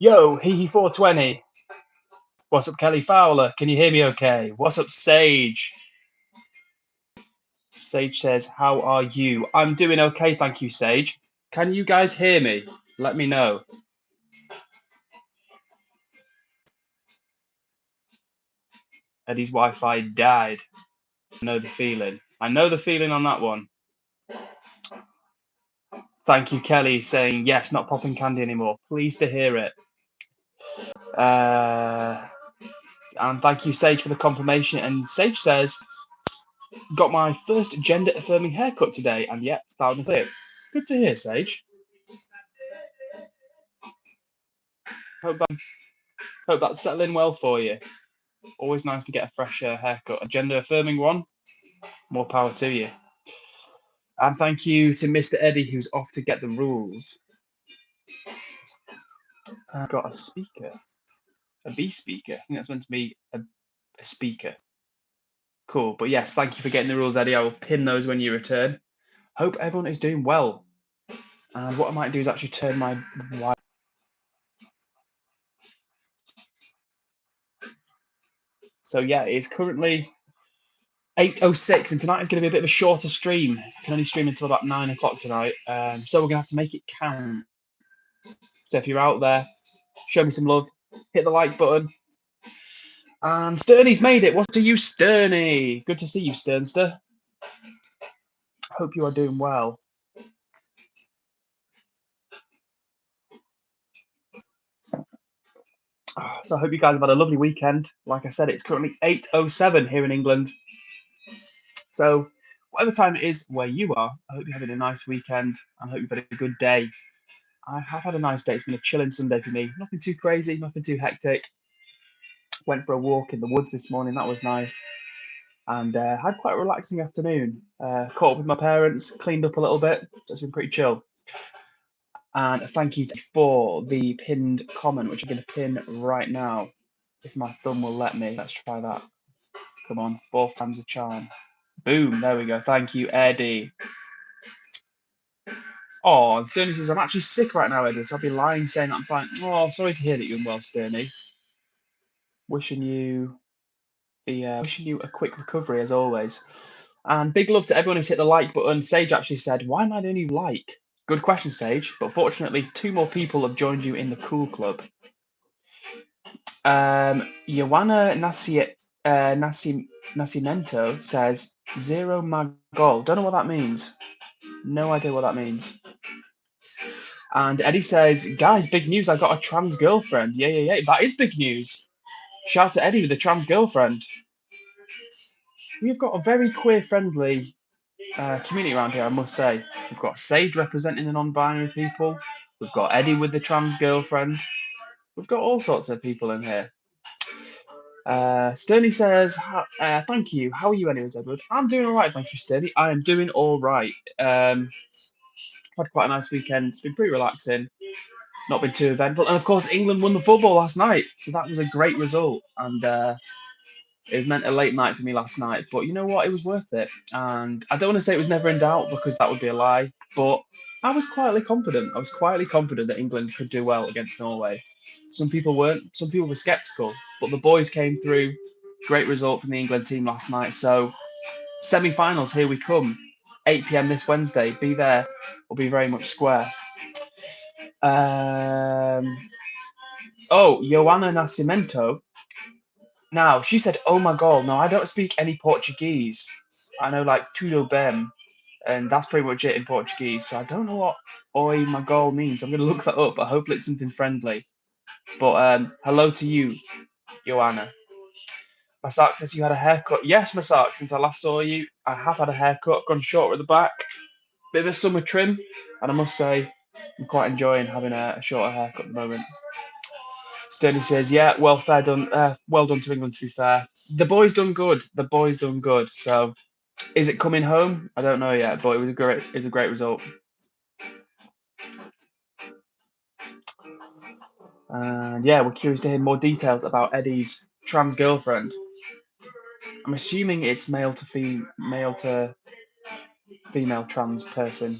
Yo, Hee420. What's up, Kelly Fowler? Can you hear me okay? What's up, Sage? Sage says, how are you? I'm doing okay, thank you, Sage. Can you guys hear me? Let me know. Eddie's Wi-Fi died. I know the feeling. I know the feeling on that one. Thank you, Kelly, saying, yes, not popping candy anymore. Pleased to hear it. And thank you, Sage, for the confirmation. And Sage says, got my first gender-affirming haircut today. And yep, loud and clear. Good to hear, Sage. Hope that's settling well for you. Always nice to get a fresh haircut. A gender-affirming one. More power to you. And thank you to Mr. Eddie, who's off to get the rules. I've got a speaker. A B speaker. I think that's meant to be a speaker. Cool. But yes, thank you for getting the rules, Eddie. I will pin those when you return. Hope everyone is doing well. And what I might do is actually turn my light. So yeah, it's currently 8:06, and tonight is going to be a bit of a shorter stream. I can only stream until about 9 o'clock tonight, so we're going to have to make it count. So if you're out there, show me some love, hit the like button. And Sterney's made it. What are you, Sterney? Good to see you, Sternster. Hope you are doing well. So I hope you guys have had a lovely weekend. Like I said, it's currently 8:07 here in England. So whatever time it is where you are, I hope you're having a nice weekend. I hope you've had a good day. I have had a nice day. It's been a chilling Sunday for me. Nothing too crazy, nothing too hectic. Went for a walk in the woods this morning. That was nice. And had quite a relaxing afternoon. Caught up with my parents, cleaned up a little bit. So it's been pretty chill. And thank you for the pinned comment, which I'm going to pin right now, if my thumb will let me. Let's try that. Come on, fourth time's the charm. Boom, there we go. Thank you, Eddie. Oh, and Sterney says, I'm actually sick right now, Eddie, so I'll be lying saying that I'm fine. Oh, sorry to hear that you're unwell, Sterney. Wishing you a quick recovery, as always. And big love to everyone who's hit the like button. Sage actually said, why am I the only like? Good question, Sage, but fortunately 2 more people have joined you in the cool club. Joanna Nascimento says, zero magol. Don't know what that means. No idea what that means. And Eddie says, guys, big news. I got a trans girlfriend. Yeah. That is big news. Shout out to Eddie with a trans girlfriend. We've got a very queer-friendly community around here, I must say. We've got Sage representing the non-binary people. We've got Eddie with the trans girlfriend. We've got all sorts of people in here. Sterney says, thank you. How are you anyways, Edward? I'm doing all right, thank you, Sterney. I am doing all right. Had quite a nice weekend. It's been pretty relaxing. Not been too eventful. And, of course, England won the football last night. So that was a great result. And it was meant a late night for me last night. But you know what? It was worth it. And I don't want to say it was never in doubt because that would be a lie. But I was quietly confident. I was quietly confident that England could do well against Norway. Some people weren't. Some people were sceptical. But the boys came through. Great result from the England team last night. So semi-finals, here we come. 8 p.m. this Wednesday. Be there or be very much square. Joanna Nascimento. Now, she said, oh my God, no, I don't speak any Portuguese. I know like tudo bem, and that's pretty much it in Portuguese. So I don't know what oi my goal means. I'm going to look that up. I hope it's something friendly. But hello to you, Joanna. Masak says you had a haircut. Yes, Masak, since I last saw you, I have had a haircut. I've gone shorter at the back. Bit of a summer trim, and I must say, I'm quite enjoying having a shorter haircut at the moment. Sterney says, yeah, well done to England, to be fair. The boys done good. So is it coming home? I don't know yet, but it was a great result. And yeah, we're curious to hear more details about Eddie's trans girlfriend. I'm assuming it's male to female trans person.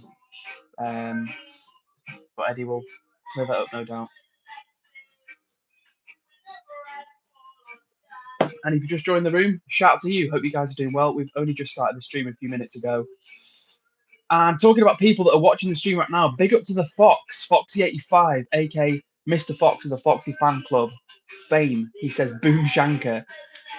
But Eddie will clear that up, no doubt. And if you just joined the room, shout out to you. Hope you guys are doing well. We've only just started the stream a few minutes ago. And talking about people that are watching the stream right now, big up to the Fox, Foxy85, aka Mr. Fox of the Foxy Fan Club fame. He says, boom shanker.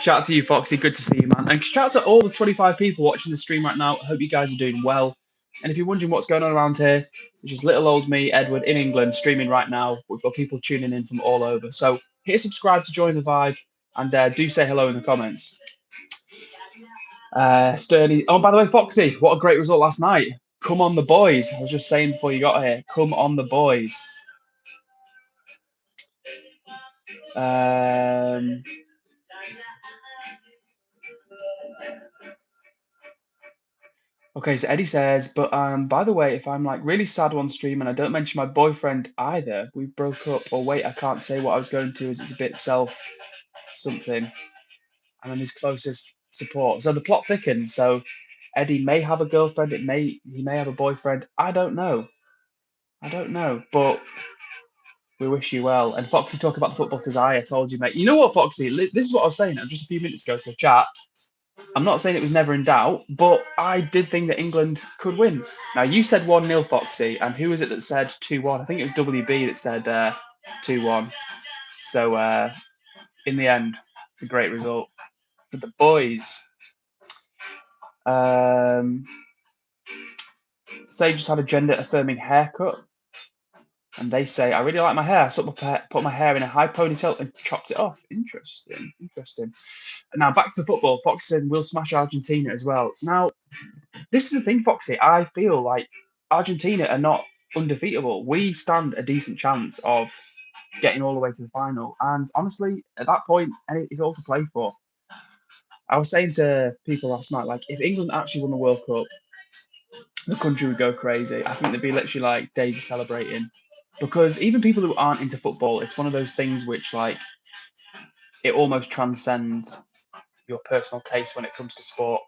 Shout out to you, Foxy. Good to see you, man. And shout out to all the 25 people watching the stream right now. I hope you guys are doing well. And if you're wondering what's going on around here, it's just little old me, Edward, in England, streaming right now. We've got people tuning in from all over. So hit subscribe to join the vibe, and do say hello in the comments. Sturdy. Oh, by the way, Foxy, what a great result last night. Come on, the boys. I was just saying before you got here. Come on, the boys. Okay, so Eddie says, but by the way, if I'm like really sad on stream and I don't mention my boyfriend either, we broke up, or wait, I can't say what I was going to as it's a bit self something, and I'm his closest support. So the plot thickens. So Eddie may have a girlfriend, he may have a boyfriend. I don't know. But we wish you well. And Foxy talk about the football says, I told you, mate. You know what, Foxy? This is what I was saying just a few minutes ago to the chat. I'm not saying it was never in doubt, but I did think that England could win. Now, you said 1-0, Foxy, and who was it that said 2-1? I think it was WB that said 2-1. So, in the end, a great result for the boys. Say just had a gender-affirming haircut. And they say, I really like my hair. So I put my hair in a high ponytail and chopped it off. Interesting. Now, back to the football. Foxy said, we'll smash Argentina as well. Now, this is the thing, Foxy. I feel like Argentina are not undefeatable. We stand a decent chance of getting all the way to the final. And honestly, at that point, it's all to play for. I was saying to people last night, like, if England actually won the World Cup, the country would go crazy. I think there'd be literally like days of celebrating. Because even people who aren't into football, it's one of those things which, like, it almost transcends your personal taste when it comes to sport.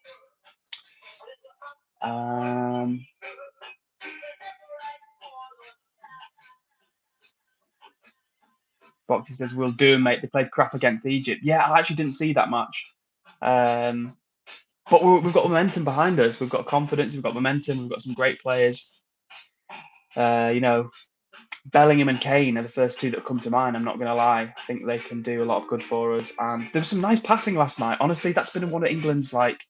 Foxy says, we'll do, mate. They played crap against Egypt. Yeah, I actually didn't see that match. But we've got momentum behind us. We've got confidence. We've got momentum. We've got some great players. Bellingham and Kane are the first two that come to mind. I'm not going to lie. I think they can do a lot of good for us. And there was some nice passing last night. Honestly, that's been one of England's, like,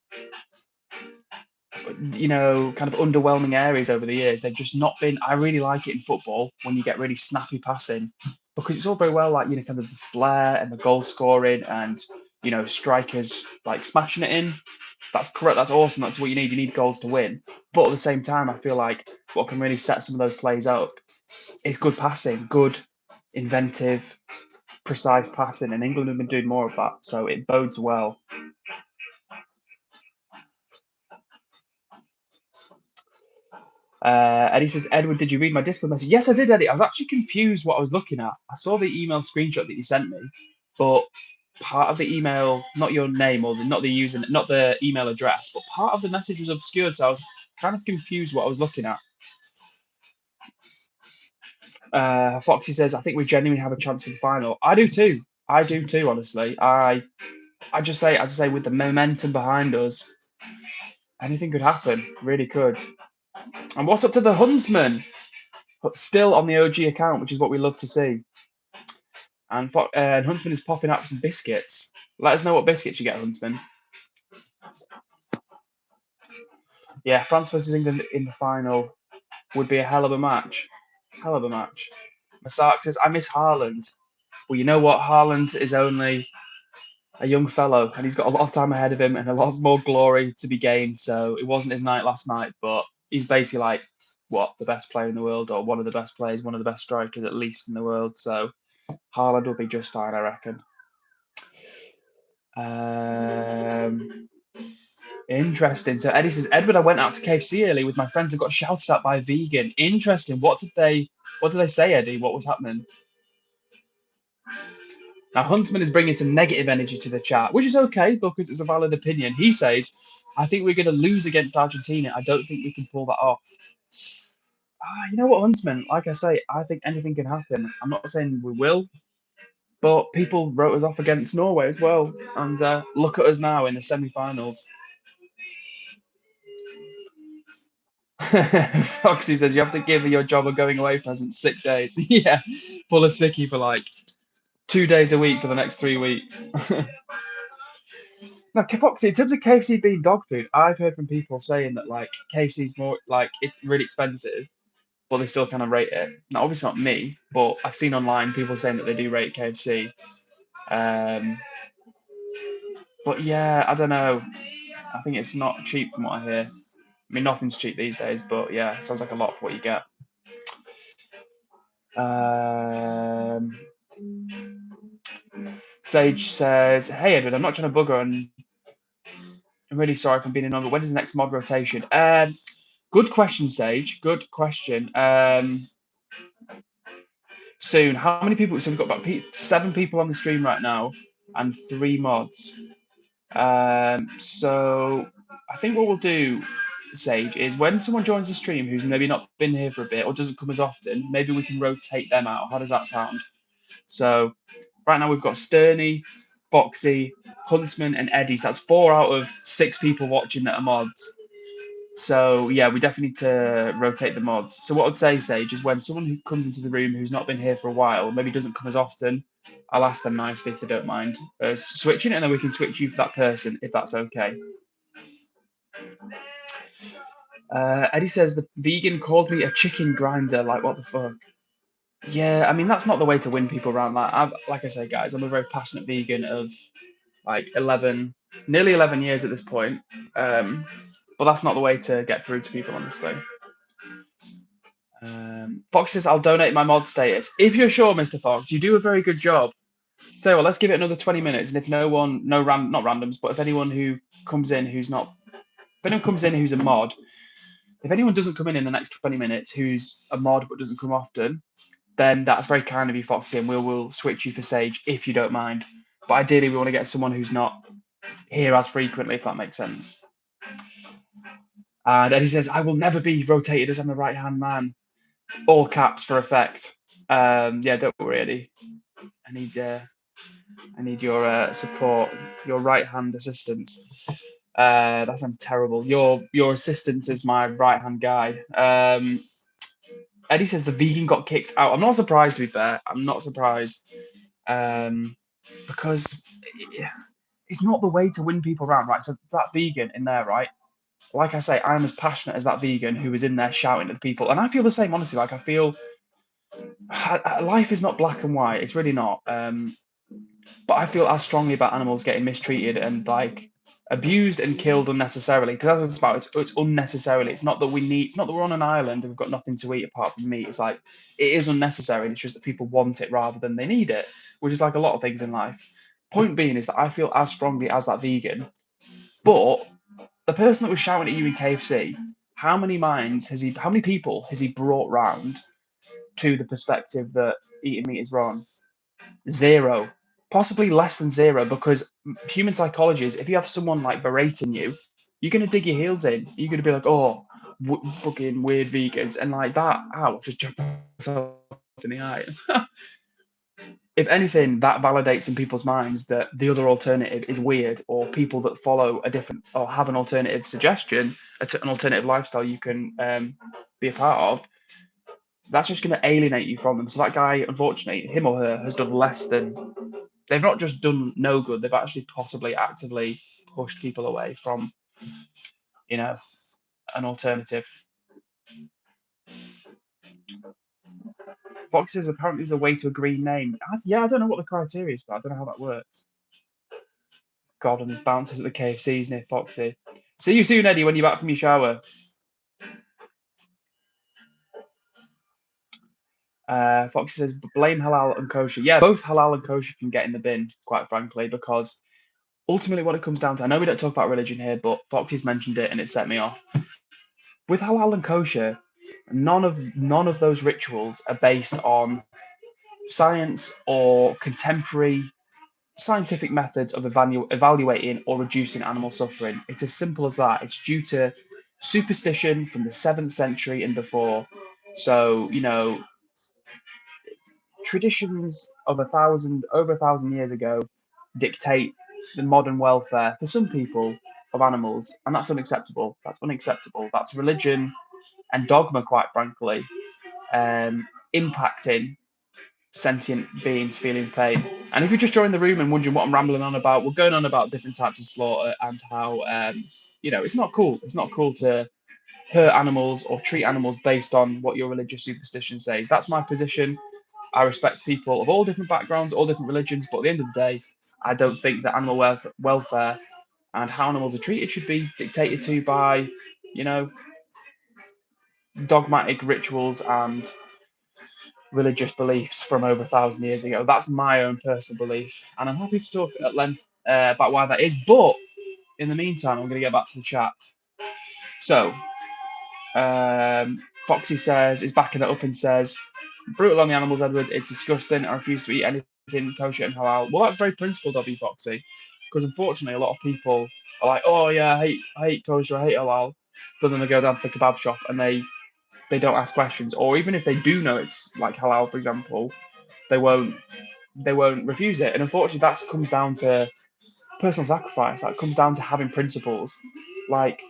kind of underwhelming areas over the years. They've just not been. I really like it in football when you get really snappy passing, because it's all very well, like, kind of the flair and the goal scoring and, strikers like smashing it in. That's correct. That's awesome. That's what you need. You need goals to win. But at the same time, I feel like what can really set some of those plays up is good passing, good, inventive, precise passing. And England have been doing more of that. So it bodes well. Eddie says, Edward, did you read my Discord message? Yes, I did, Eddie. I was actually confused what I was looking at. I saw the email screenshot that you sent me, but part of the email, not your name or not the email address, but part of the message was obscured, so I was kind of confused what I was looking at. Foxy says, I think we genuinely have a chance for the final. I do too, honestly. I just say, as I say, with the momentum behind us, anything could happen. Really could. And what's up to the Huntsman? But still on the OG account, which is what we love to see. And Huntsman is popping up some biscuits. Let us know what biscuits you get, Huntsman. Yeah, France versus England in the final would be a hell of a match. Masark says, I miss Haaland. Well, you know what? Haaland is only a young fellow, and he's got a lot of time ahead of him and a lot more glory to be gained. So it wasn't his night last night, but he's basically like, the best player in the world, or one of the best players, one of the best strikers at least in the world. So Haaland will be just fine, I reckon. Interesting. So Eddie says, Edward, I went out to KFC early with my friends and got shouted at by a vegan. Interesting. What did they say, Eddie? What was happening? Now, Huntsman is bringing some negative energy to the chat, which is okay because it's a valid opinion. He says, I think we're going to lose against Argentina. I don't think we can pull that off. You know what, Huntsman? Like I say, I think anything can happen. I'm not saying we will, But people wrote us off against Norway as well, and look at us now in the semi-finals. Foxy says you have to give your job a going away present 6 days. Yeah, full of sickie for like 2 days a week for the next 3 weeks. Now, Foxy, in terms of KFC being dog food, I've heard from people saying that like KFC's more like it's really expensive, but they still kind of rate it. Now, obviously not me, but I've seen online people saying that they do rate KFC. Um, but yeah, I don't know. I think it's not cheap from what I hear. I mean, nothing's cheap these days, but yeah, it sounds like a lot for what you get. Um, Sage says, "Hey Edward, I'm not trying to bugger, and I'm really sorry for being annoying, but when is the next mod rotation?" Good question, Sage. Good question. Soon. How many people? So we've got about 7 people on the stream right now, and 3 mods. So I think what we'll do, Sage, is when someone joins the stream who's maybe not been here for a bit or doesn't come as often, maybe we can rotate them out. How does that sound? So right now we've got Sterney, Foxy, Huntsman, and Eddie. So that's 4 out of 6 people watching that are mods. So yeah, we definitely need to rotate the mods. So what I'd say, Sage, is when someone who comes into the room who's not been here for a while, maybe doesn't come as often, I'll ask them nicely if they don't mind switching, and then we can switch you for that person if that's okay. Eddie says the vegan called me a chicken grinder. Like what the fuck? Yeah, I mean that's not the way to win people around. Like I say, guys, I'm a very passionate vegan of like nearly 11 years at this point. But that's not the way to get through to people, honestly. Fox says, I'll donate my mod status. If you're sure, Mr. Fox, you do a very good job. So well, let's give it another 20 minutes. And if not randoms, but if anyone who comes in who's not, if anyone comes in who's a mod, if anyone doesn't come in the next 20 minutes who's a mod but doesn't come often, then that's very kind of you, Foxy, and we'll switch you for Sage if you don't mind. But ideally, we want to get someone who's not here as frequently, if that makes sense. And Eddie says, I will never be rotated as I'm the right-hand man. All caps for effect. Yeah, don't worry, Eddie. I need your support, your right-hand assistance. That sounds terrible. Your assistant is my right-hand guy. Eddie says the vegan got kicked out. I'm not surprised, to be fair. I'm not surprised. Because it's not the way to win people around, right? So that vegan in there, right? Like I say, I'm as passionate as that vegan who was in there shouting at the people. And I feel the same, honestly. Like, I feel life is not black and white. It's really not. But I feel as strongly about animals getting mistreated and like abused and killed unnecessarily. Because that's what it's about. It's unnecessarily. It's not that it's not that we're on an island and we've got nothing to eat apart from meat. It's like it is unnecessary. And it's just that people want it rather than they need it, which is like a lot of things in life. Point being is that I feel as strongly as that vegan. But the person that was shouting at you in KFC, how many people has he brought round to the perspective that eating meat is wrong? Zero, possibly less than zero, because human psychology is if you have someone like berating you, you're going to dig your heels in. You're going to be like, oh, fucking weird vegans. And like that, ow, just jump myself in the eye. If anything, that validates in people's minds that the other alternative is weird, or people that follow a different or have an alternative suggestion, an alternative lifestyle you can be a part of. That's just going to alienate you from them. So that guy, unfortunately, him or her has done less than. They've not just done no good. They've actually possibly actively pushed people away from, an alternative. Fox says apparently there's a way to a green name. Yeah, I don't know what the criteria is, but I don't know how that works. God, and there's bouncers at the KFCs near Foxy. See you soon, Eddie, when you're back from your shower. Foxy says, blame halal and kosher. Yeah, both halal and kosher can get in the bin, quite frankly, because ultimately what it comes down to, I know we don't talk about religion here, but Foxy's mentioned it and it set me off. With halal and kosher, none of those rituals are based on science or contemporary scientific methods of evaluating or reducing animal suffering. It's as simple as that. It's due to superstition from the 7th century and before. So, traditions of over 1,000 years ago dictate the modern welfare for some people of animals, and that's unacceptable. That's unacceptable. That's religion and dogma, quite frankly, impacting sentient beings feeling pain. And if you're just joining the room and wondering what I'm rambling on about, we're going on about different types of slaughter and how, it's not cool. It's not cool to hurt animals or treat animals based on what your religious superstition says. That's my position. I respect people of all different backgrounds, all different religions, but at the end of the day, I don't think that animal welfare and how animals are treated should be dictated to by, you know, dogmatic rituals and religious beliefs from over 1,000 years ago. That's my own personal belief, and I'm happy to talk at length about why that is. But in the meantime, I'm going to get back to the chat. So, Foxy is backing it up and says, brutal on the animals, Edward. It's disgusting. I refuse to eat anything kosher and halal. Well, that's very principled of you, Foxy, because unfortunately, a lot of people are like, oh yeah, I hate kosher, I hate halal, but then they go down to the kebab shop and they don't ask questions, or even if they do know it's like halal, for example, they won't refuse it. And unfortunately, that comes down to personal sacrifice. That comes down to having principles. Like,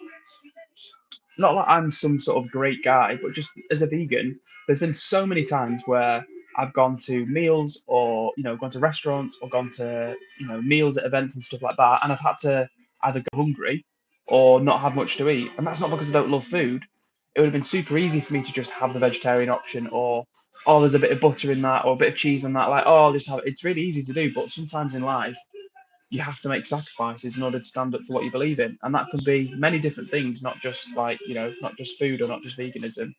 not like I'm some sort of great guy, but just as a vegan, there's been so many times where I've gone to meals or, gone to restaurants or gone to, meals at events and stuff like that. And I've had to either go hungry or not have much to eat. And that's not because I don't love food. It would have been super easy for me to just have the vegetarian option, or, oh, there's a bit of butter in that or a bit of cheese on that. Like, oh, I'll just have it. It's really easy to do. But sometimes in life, you have to make sacrifices in order to stand up for what you believe in, and that could be many different things, not just like not just food or not just veganism.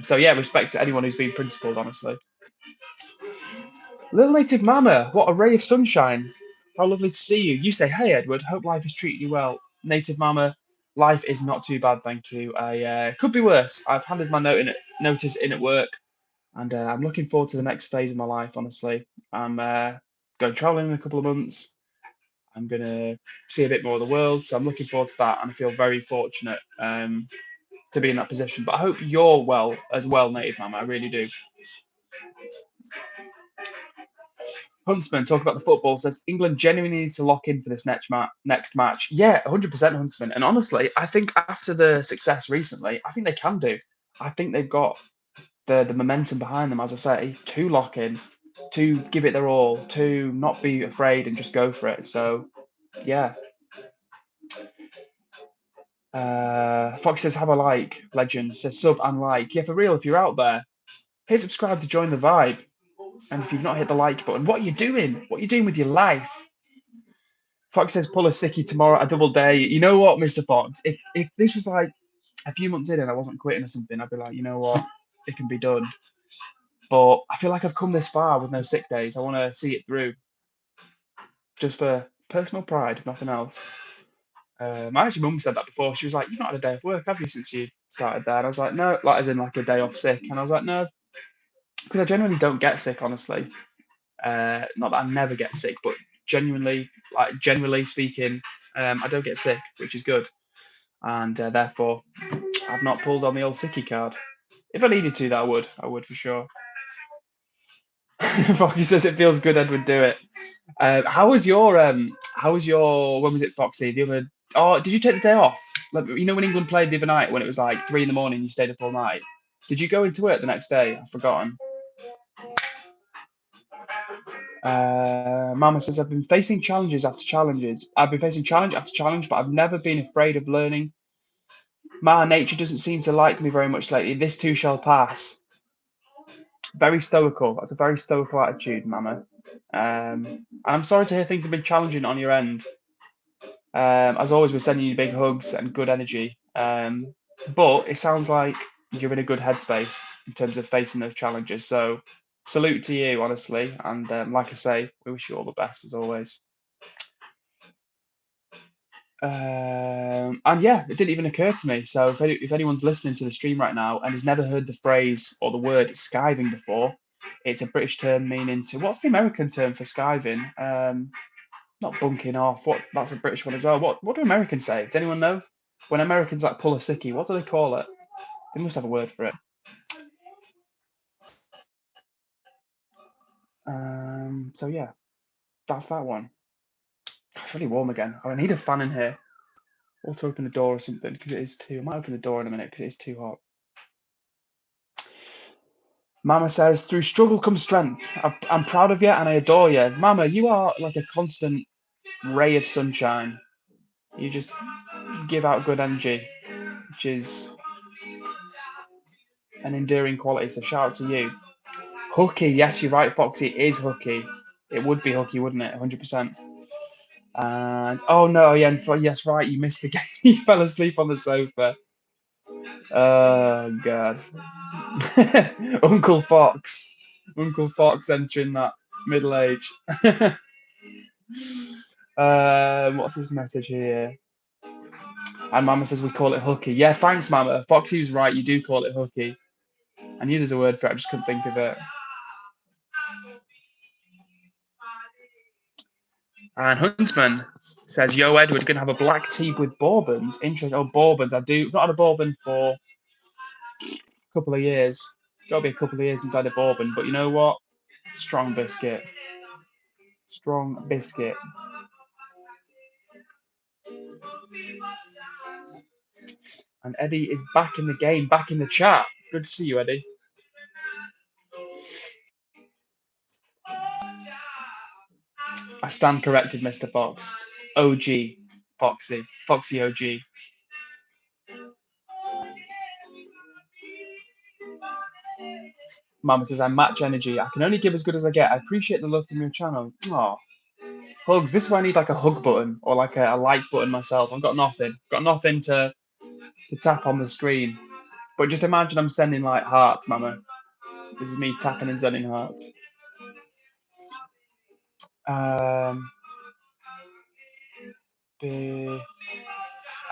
So yeah, respect to anyone who's been principled, honestly. Little native mama, what a ray of sunshine! How lovely to see you. You say, hey Edward, hope life is treating you well. Native mama, life is not too bad, thank you. I could be worse. I've handed my notice in at work, and I'm looking forward to the next phase of my life. Honestly, I'm going traveling in a couple of months. I'm going to see a bit more of the world. So I'm looking forward to that. And I feel very fortunate to be in that position. But I hope you're well as well, Native Mama. I really do. Huntsman, talk about the football, says England genuinely needs to lock in for this next match. Yeah, 100% Huntsman. And honestly, I think after the success recently, I think they can do. I think they've got the momentum behind them, as I say, to lock in, to give it their all, to not be afraid and just go for it. So, yeah. Fox says, have a like. Legend says, sub and like. Yeah, for real, if you're out there, hit subscribe to join the vibe. And if you've not hit the like button, what are you doing? What are you doing with your life? Fox says, pull a sickie tomorrow, a double day. You know what, Mr. Fox? If this was like a few months in and I wasn't quitting or something, I'd be like, you know what? It can be done. But I feel like I've come this far with no sick days. I want to see it through. Just for personal pride, if nothing else. My actually mum said that before. She was like, "You've not had a day off work, have you, since you started there?" And I was like, "No," like as in like a day off sick. And I was like, "No," because I generally don't get sick, honestly. Not that I never get sick, but generally speaking, I don't get sick, which is good. And therefore, I've not pulled on the old sickie card. If I needed to, that I would for sure. Foxy says it feels good, Edward. Do it. How was your when was it, Foxy? The other Oh, did you take the day off? Like, when England played the other night when it was like 3 a.m, you stayed up all night. Did you go into work the next day? I've forgotten. Mama says I've been facing challenges after challenges. I've been facing challenge after challenge, but I've never been afraid of learning. Ma, nature doesn't seem to like me very much lately. This too shall pass. Very stoical. That's a very stoical attitude, Mama. And I'm sorry to hear things have been challenging on your end. As always, we're sending you big hugs and good energy. But it sounds like you're in a good headspace in terms of facing those challenges. So salute to you, honestly. And like I say, we wish you all the best as always. And yeah, it didn't even occur to me. So if anyone's listening to the stream right now and has never heard the phrase or the word skiving before, it's a British term meaning to, what's the American term for skiving? Not bunking off. That's a British one as well. What do Americans say? Does anyone know? When Americans like pull a sickie, what do they call it? They must have a word for it. So yeah, that's that one. It's really warm again. I need a fan in here. Or to open the door or something because it is too. I might open the door in a minute because it is too hot. Mama says, through struggle comes strength. I'm proud of you and I adore you. Mama, you are like a constant ray of sunshine. You just give out good energy, which is an endearing quality. So shout out to you. Hooky, yes, you're right, Foxy. It is hooky. It would be hooky, wouldn't it? 100%. And oh no, yeah, yes, right, you missed the game. You fell asleep on the sofa. Oh god. Uncle Fox. Uncle Fox entering that middle age. What's his message here? And Mama says we call it hooky. Yeah, thanks, Mama. Foxy was right. You do call it hooky. I knew there's a word for it. I just couldn't think of it. And Huntsman says, "Yo, Edward, gonna have a black tea with bourbons. Interesting. Oh, bourbons. I do. Not had a bourbon for a couple of years. Got to be a couple of years since I had a bourbon. But you know what? Strong biscuit. Strong biscuit. And Eddie is back in the game, back in the chat. Good to see you, Eddie. I stand corrected, Mr. Fox. OG. Foxy. Foxy OG. Mama says, I match energy. I can only give as good as I get. I appreciate the love from your channel. Aw. Hugs. This is why I need like a hug button or like a like button myself. I've got nothing. Got nothing to tap on the screen. But just imagine I'm sending like hearts, Mama. This is me tapping and sending hearts.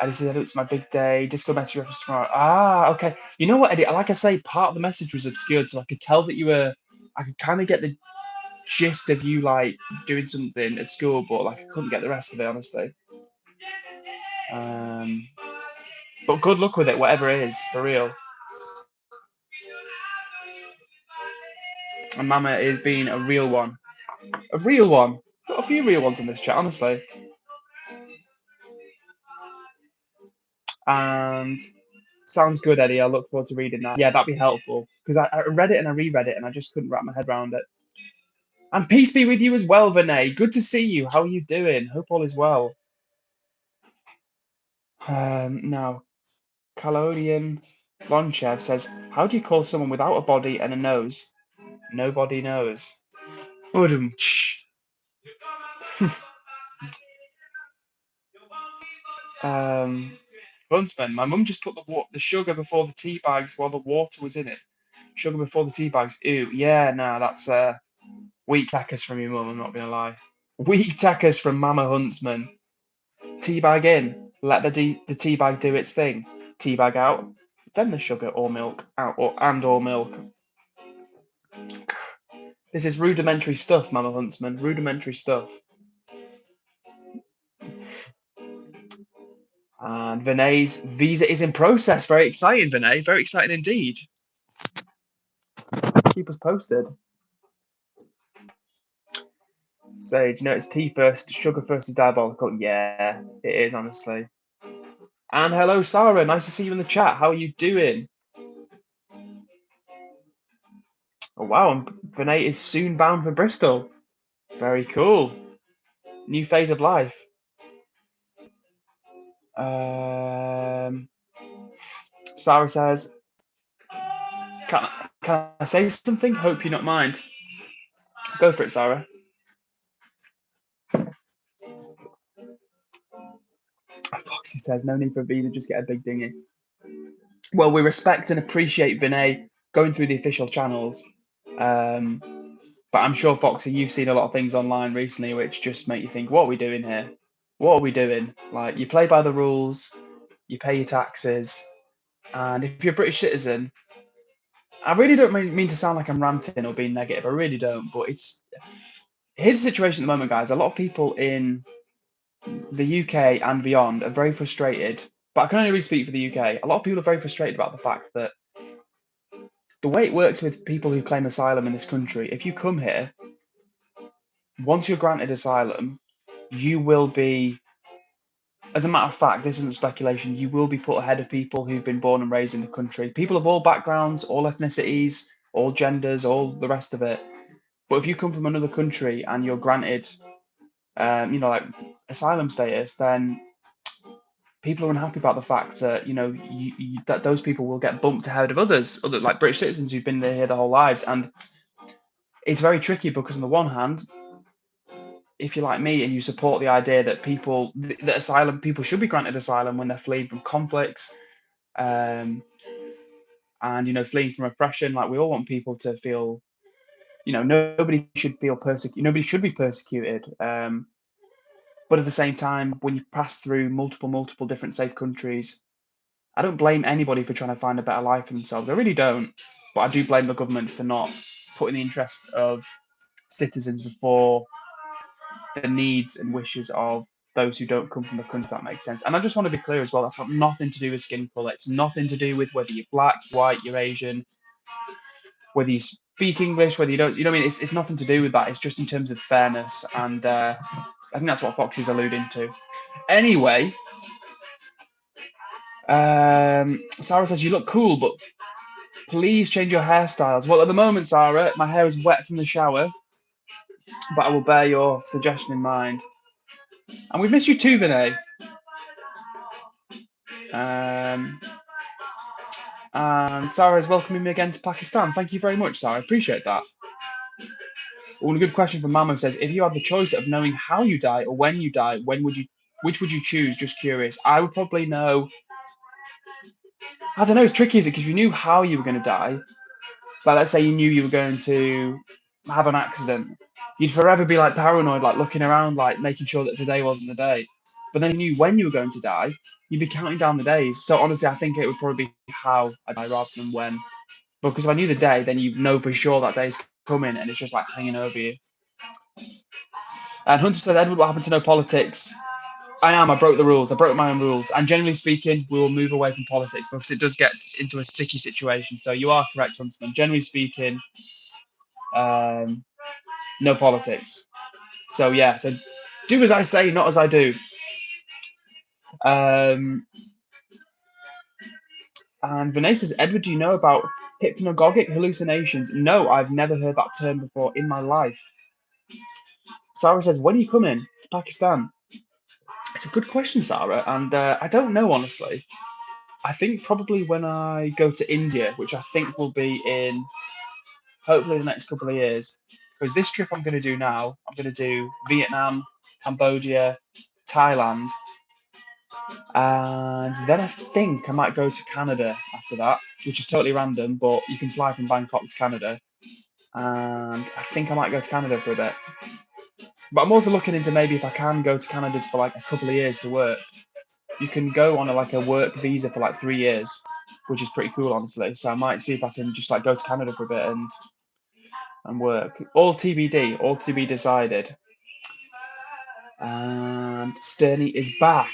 Eddie said, it's my big day. Disco message reference tomorrow. Ah, okay. You know what, Eddie? Like I say, part of the message was obscured, so I could tell that you were. I could kind of get the gist of you like doing something at school, but like I couldn't get the rest of it, honestly. But good luck with it, whatever it is, for real. And Mama is being a real one. A real one. Got a few real ones in this chat, honestly. And sounds good, Eddie. I look forward to reading that. Yeah, that'd be helpful. Because I read it and I reread it and I just couldn't wrap my head around it. And peace be with you as well, Vinay. Good to see you. How are you doing? Hope all is well. Now, Kalodian Lonchev says, how do you call someone without a body and a nose? Nobody knows. Huntsman, my mum just put the sugar before the tea bags while the water was in it. Sugar before the tea bags. Ew, yeah, nah, that's weak tackers from your mum, I'm not gonna lie. Weak tackers from Mama Huntsman. Tea bag in, let the tea bag do its thing. Tea bag out, then the sugar or milk out, or milk. This is rudimentary stuff, Mama Huntsman. Rudimentary stuff. And Vinay's visa is in process. Very exciting, Vinay. Very exciting indeed. Keep us posted. Sage, you know it's tea first, sugar first is diabolical. Yeah, it is, honestly. And hello, Sarah. Nice to see you in the chat. How are you doing? Oh, wow. And Vinay is soon bound for Bristol. Very cool. New phase of life. Sarah says, can I say something? Hope you don't mind. Go for it, Sarah. Foxy says, no need for a visa, just get a big dinghy. Well, we respect and appreciate Vinay going through the official channels. But I'm sure, Foxy, you've seen a lot of things online recently which just make you think, what are we doing here? What are we doing? Like, you play by the rules, you pay your taxes, and if you're a British citizen, I really don't mean to sound like I'm ranting or being negative. I really don't. But here's the situation at the moment, guys. A lot of people in the UK and beyond are very frustrated. But I can only really speak for the UK. A lot of people are very frustrated about the fact that the way it works with people who claim asylum in this country, if you come here, once you're granted asylum, you will be, as a matter of fact, this isn't speculation, you will be put ahead of people who've been born and raised in the country. People of all backgrounds, all ethnicities, all genders, all the rest of it. But if you come from another country and you're granted, like asylum status, then people are unhappy about the fact that that those people will get bumped ahead of other like British citizens who've been here their whole lives, and it's very tricky because on the one hand, if you're like me and you support the idea that that asylum people should be granted asylum when they're fleeing from conflicts, um, and fleeing from oppression, like we all want people to feel, nobody should feel persecuted, nobody should be persecuted. But at the same time, when you pass through multiple different safe countries, I don't blame anybody for trying to find a better life for themselves. I really don't. But I do blame the government for not putting the interests of citizens before the needs and wishes of those who don't come from the country, if that makes sense. And I just want to be clear as well, that's got nothing to do with skin colour. It's nothing to do with whether you're black, white, you're Asian, whether you speak English, whether you don't, what I mean? It's nothing to do with that. It's just in terms of fairness. And I think that's what Fox is alluding to. Anyway, Sarah says, you look cool, but please change your hairstyles. Well, at the moment, Sarah, my hair is wet from the shower, but I will bear your suggestion in mind. And we've missed you too, Vinay. And Sarah is welcoming me again to Pakistan. Thank you very much, Sarah. I appreciate that. Well, a good question from Mamo says, if you had the choice of knowing how you die or when you die, which would you choose? Just curious. I would probably know. I don't know. It's tricky, is it? Because you knew how you were going to die. But let's say you knew you were going to have an accident. You'd forever be like paranoid, like looking around, like making sure that today wasn't the day. But then you knew when you were going to die, you'd be counting down the days. So honestly, I think it would probably be how I die rather than when. Because if I knew the day, then you know for sure that day's coming and it's just like hanging over you. And Hunter said, Edward, what happened to no politics? I broke the rules. I broke my own rules. And generally speaking, we will move away from politics because it does get into a sticky situation. So you are correct, Huntsman. Generally speaking, no politics. So yeah, so do as I say, not as I do. And Vinay says, Edward, do you know about hypnagogic hallucinations? No, I've never heard that term before in my life. Sarah says, when are you coming to Pakistan? It's a good question, Sarah, and I don't know, honestly. I think probably when I go to India, which I think will be in hopefully the next couple of years, because this trip I'm going to do now, I'm going to do Vietnam, Cambodia, Thailand, and then I think I might go to Canada after that, which is totally random, but you can fly from Bangkok to Canada, and I think I might go to Canada for a bit. But I'm also looking into maybe if I can go to Canada for like a couple of years to work. You can go on a work visa for like 3 years, which is pretty cool, honestly. So I might see if I can just like go to Canada for a bit and work. All TBD, all to be decided. And Sterney is back.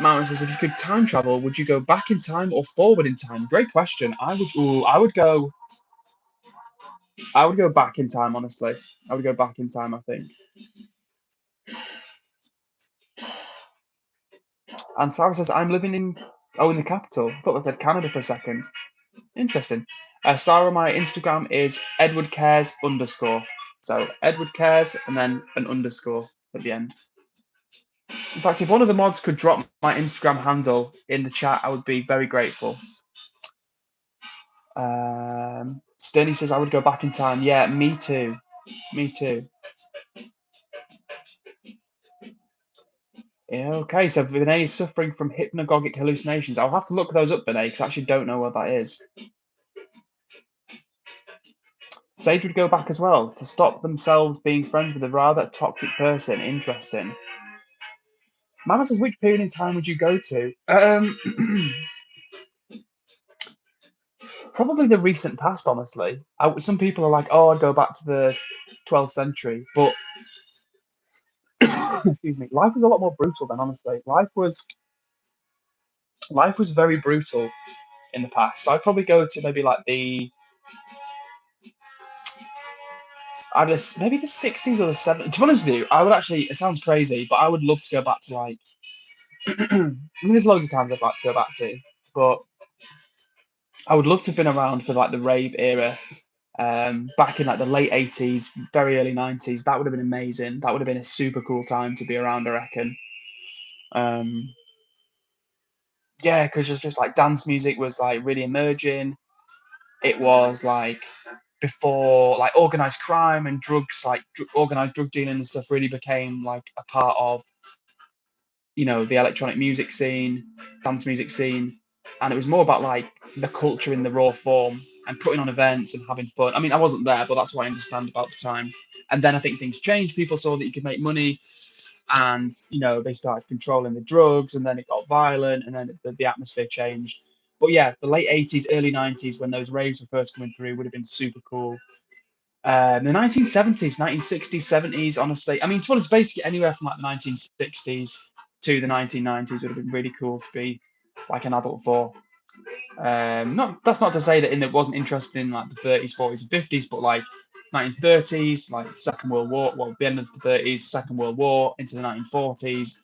Mountain says, if you could time travel, would you go back in time or forward in time? Great question. I would go back in time, honestly. I would go back in time, I think. And Sarah says, I'm living in the capital. I thought I said Canada for a second. Interesting. Sarah, my Instagram is EdwardCares _. So EdwardCares and then an underscore at the end. In fact, if one of the mods could drop my Instagram handle in the chat, I would be very grateful. Sterney says I would go back in time. Yeah, me too. Me too. Yeah, okay, so Vinay is suffering from hypnagogic hallucinations. I'll have to look those up, Vinay, because I actually don't know what that is. Sage would go back as well to stop themselves being friends with a rather toxic person. Interesting. Mama says, which period in time would you go to? Probably the recent past, honestly. Some people are like, oh, I'd go back to the 12th century, but excuse me, life was a lot more brutal then, honestly. Life was life was very brutal in the past. So I'd probably go to maybe like maybe the 60s or the 70s. To be honest with you, I would actually. It sounds crazy, but I would love to go back to like. I mean, there's loads of times I'd like to go back to, but I would love to have been around for like the rave era, back in like the late 80s, very early 90s. That would have been amazing. That would have been a super cool time to be around, I reckon. Um, yeah, because it's just like dance music was like really emerging. It was like before like organized crime and drugs, like organized drug dealing and stuff, really became like a part of the electronic music scene, dance music scene, and it was more about like the culture in the raw form and putting on events and having fun. I mean, I wasn't there, but that's what I understand about the time. And then I think things changed. People saw that you could make money, and they started controlling the drugs, and then it got violent, and then the atmosphere changed. But yeah, the late 80s, early 90s, when those raves were first coming through, would have been super cool. The 1970s, 1960s, 70s, honestly. I mean, to us, basically anywhere from like the 1960s to the 1990s would have been really cool to be like an adult for. Not That's not to say that it wasn't interested in like the 30s, 40s, and 50s, but like 1930s, like Second World War, well, the end of the 30s, Second World War, into the 1940s.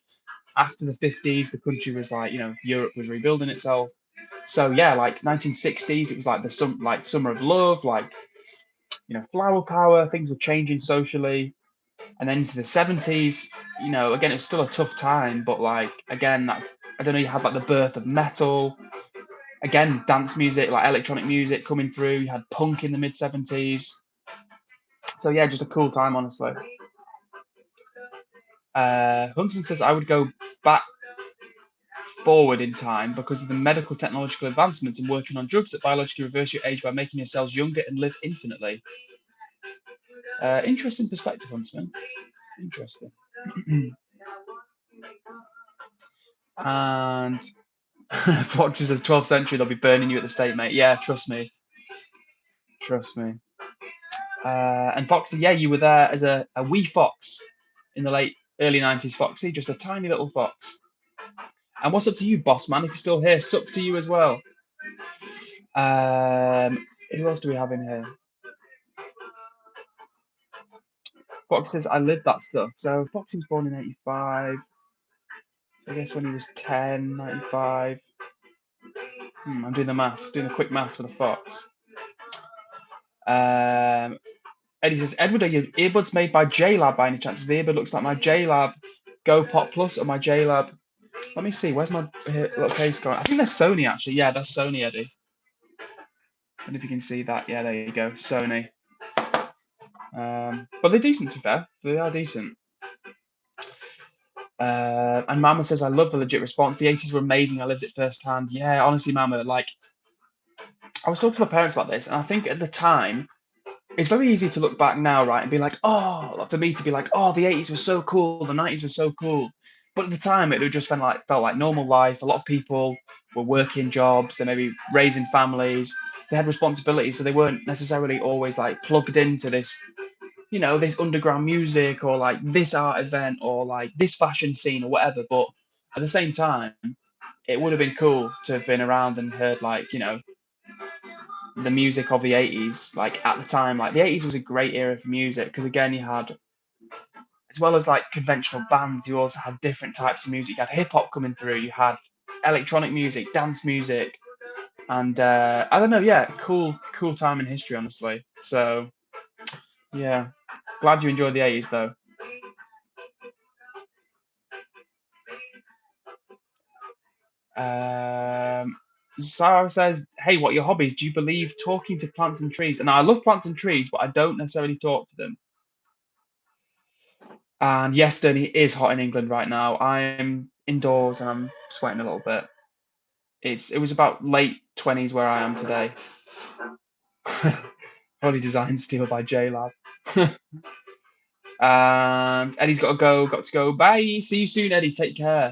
After the 50s, the country was like, Europe was rebuilding itself. So yeah, like 1960s, it was like like summer of love, like flower power, things were changing socially. And then into the 70s, again, it's still a tough time, but like, again, that, I don't know, you had like the birth of metal, again, dance music, like electronic music coming through. You had punk in the mid 70s. So yeah, just a cool time, honestly. Huntsman says I would go back forward in time because of the medical technological advancements and working on drugs that biologically reverse your age by making your cells younger and live infinitely. Interesting perspective, Huntsman. Interesting. And Foxy says 12th century, they'll be burning you at the stake, mate. Yeah, trust me. Trust me. And Foxy, yeah, you were there as a wee fox in the early 90s, Foxy, just a tiny little fox. And what's up to you, boss man? If you're still here, sup to you as well. Who else do we have in here? Fox says, I lived that stuff. So Foxy was born in 85. So I guess when he was 10, 95. I'm doing the quick maths for the fox. Eddie says, Edward, are your earbuds made by JLab by any chance? The earbud looks like my JLab Go Pop Plus or my JLab. Let me see, where's my little case going? I think that's Sony actually. Yeah, that's Sony, Eddie. And if you can see that, yeah, there you go, Sony. But they're decent, to be fair. They are decent. And Mama says, I love the legit response. The 80s were amazing. I lived it firsthand. Yeah, honestly, Mama, like, I was talking to my parents about this, and I think at the time, it's very easy to look back now, right, and be like, oh, for me to be like, oh, the 80s were so cool, the 90s were so cool. But at the time, it just felt like normal life. A lot of people were working jobs, they may be raising families, they had responsibilities, so they weren't necessarily always like plugged into this underground music or like this art event or like this fashion scene or whatever. But at the same time, it would have been cool to have been around and heard like, the music of the 80s. Like at the time, like the 80s was a great era for music because again, you had, as well as like conventional bands, you also had different types of music. You had hip hop coming through, you had electronic music, dance music, and I don't know, yeah, cool time in history, honestly. So yeah, glad you enjoyed the 80s though. Sarah says, hey, what are your hobbies? Do you believe talking to plants and trees? And I love plants and trees, but I don't necessarily talk to them. And yes, Stoney, it is hot in England right now. I'm indoors and I'm sweating a little bit. It was about late 20s where I am today. Probably designed steel by JLab. And Eddie's got to go. Bye. See you soon, Eddie. Take care.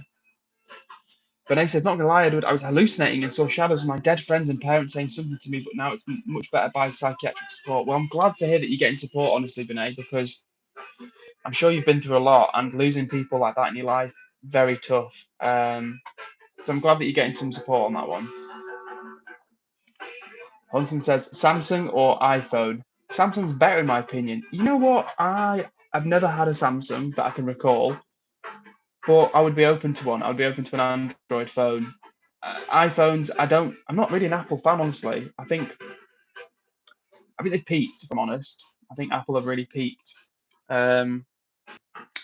Renee says, not gonna lie, Edward, I was hallucinating and saw shadows of my dead friends and parents saying something to me, but now it's much better by psychiatric support. Well, I'm glad to hear that you're getting support, honestly, Renee, because I'm sure you've been through a lot, and losing people like that in your life, very tough. So I'm glad that you're getting some support on that one. Hunting says Samsung or iPhone. Samsung's better in my opinion. You know what? I've never had a Samsung that I can recall, but I would be open to one. I would be open to an Android phone. iPhones, I'm not really an Apple fan, honestly. I think they've peaked, if I'm honest. I think Apple have really peaked. Um,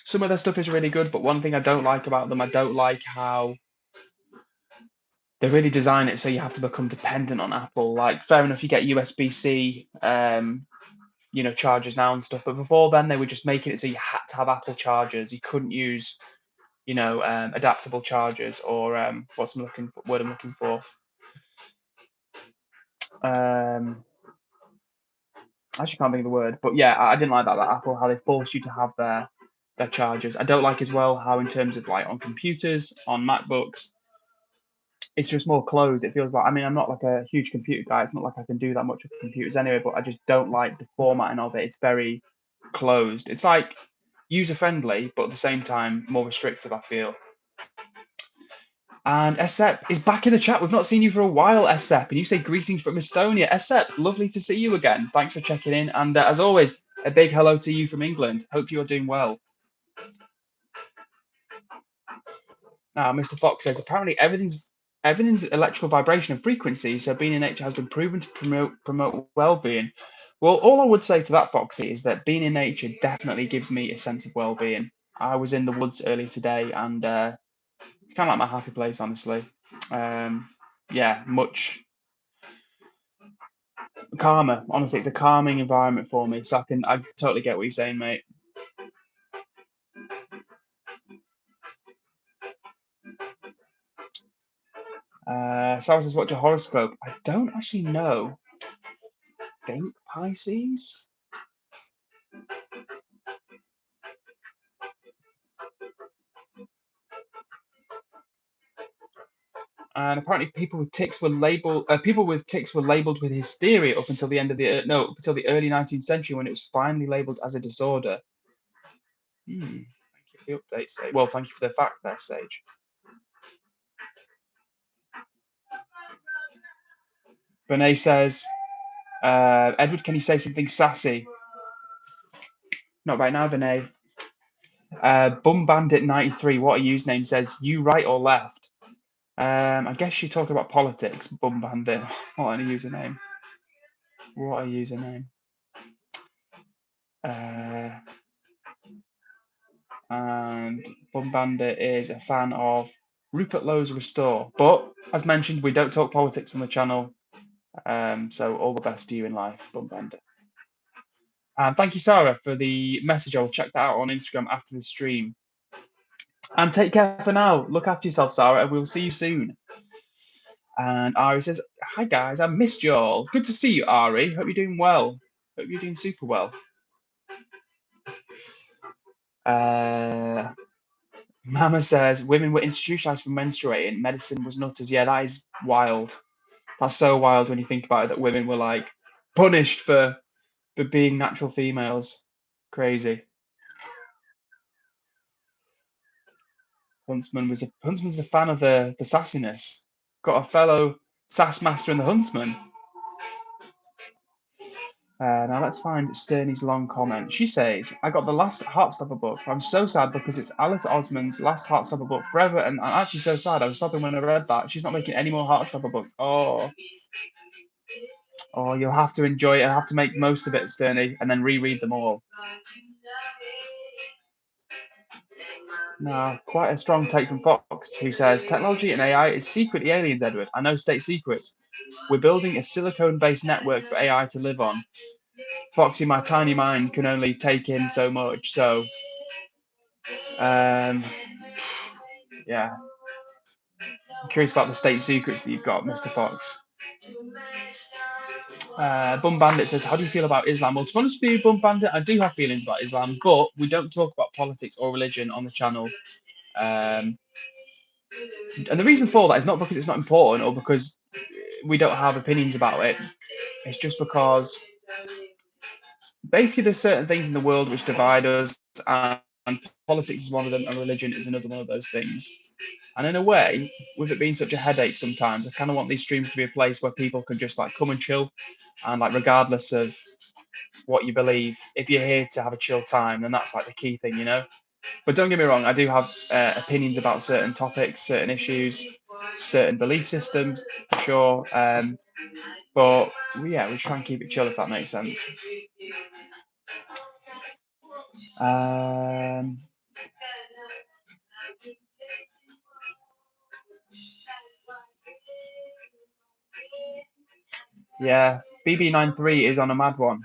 some of their stuff is really good, but one thing I don't like about them, I don't like how they really design it so you have to become dependent on Apple. Like, fair enough, you get USB-C, chargers now and stuff, but before then they were just making it so you had to have Apple chargers. You couldn't use, adaptable chargers or word I'm looking for. I actually can't think of the word, but yeah, I didn't like that Apple, how they forced you to have their chargers. I don't like as well how in terms of like on computers, on MacBooks, it's just more closed. It feels like, I mean, I'm not like a huge computer guy. It's not like I can do that much with computers anyway, but I just don't like the formatting of it. It's very closed. It's like user friendly, but at the same time more restrictive, I feel. And Esep is back in the chat. We've not seen you for a while, Esep. And you say greetings from Estonia. Esep, lovely to see you again. Thanks for checking in. And as always, a big hello to you from England. Hope you are doing well. Now, Mr. Fox says apparently everything's electrical vibration and frequency. So being in nature has been proven to promote well-being. Well, all I would say to that, Foxy, is that being in nature definitely gives me a sense of well-being. I was in the woods earlier today, and it's kind of like my happy place, honestly. Yeah, much calmer. Honestly, it's a calming environment for me. So I totally get what you're saying, mate. Sarah says, "What's your horoscope?" I don't actually know. I think Pisces. And apparently, people with tics were labeled. People with tics were labeled with hysteria up until the end of up until the early 19th century when it was finally labeled as a disorder. Thank you for the update, Sage. Well, thank you for the fact there, Sage. Renee says, "Edward, can you say something sassy?" Not right now, Vinay. Bum Bandit 93. What a username says. You right or left? I guess you're talking about politics. Bum Bandit. What a username. What a username. And Bum Bandit is a fan of Rupert Lowe's Restore. But as mentioned, we don't talk politics on the channel. So all the best to you in life, Bum Bandit. And thank you, Sarah, for the message. I'll check that out on Instagram after the stream. And take care for now. Look after yourself, Sarah, and we'll see you soon. And Ari says, "Hi guys, I missed you all. Good to see you, Ari. Hope you're doing well. Hope you're doing super well." Mama says, "Women were institutionalized for menstruating. Medicine was nutters." Yeah, that is wild. That's so wild when you think about it, that women were like punished for being natural females. Crazy. Huntsman's a fan of the sassiness. Got a fellow sass master in the Huntsman. Now let's find Sterney's long comment. She says, "I got the last Heartstopper book. I'm so sad because it's Alice Osman's last Heartstopper book forever, and I'm actually so sad. I was sobbing when I read that. She's not making any more Heartstopper books. Oh, you'll have to enjoy it. You'll have to make most of it, Sterney, and then reread them all." Now, quite a strong take from Fox, who says, "Technology and AI is secretly aliens, Edward. I know state secrets. We're building a silicone-based network for AI to live on. Foxy, my tiny mind can only take in so much. So, yeah, I'm curious about the state secrets that you've got, Mr. Fox." Bum Bandit says, "How do you feel about Islam?" Well, to be honest with you, Bum Bandit, I do have feelings about Islam, but we don't talk about politics or religion on the channel. And the reason for that is not because it's not important or because we don't have opinions about it. It's just because basically there's certain things in the world which divide us, and politics is one of them, and religion is another one of those things. And in a way, with it being such a headache sometimes, I kind of want these streams to be a place where people can just like come and chill, and like regardless of what you believe, if you're here to have a chill time, then that's like the key thing, you know. But don't get me wrong, I do have opinions about certain topics, certain issues, certain belief systems for sure. But yeah, we try and keep it chill if that makes sense. Um, yeah, BB93 is on a mad one.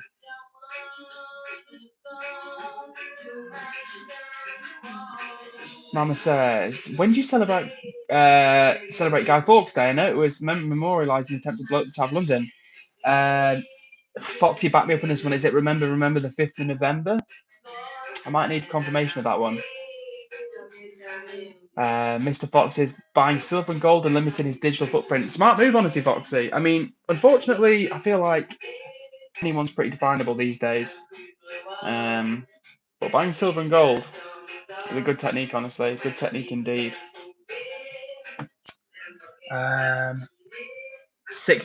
Mama says, when do you celebrate Guy Fawkes Day? I know it was memorialising the attempt to have London. Foxy, back me up on this one. Is it remember the 5th of November? I might need confirmation of that one. Mr. Fox is buying silver and gold and limiting his digital footprint. Smart move, honestly, Foxy. I mean, unfortunately, I feel like anyone's pretty definable these days. But buying silver and gold is a good technique, honestly. Good technique indeed. 6th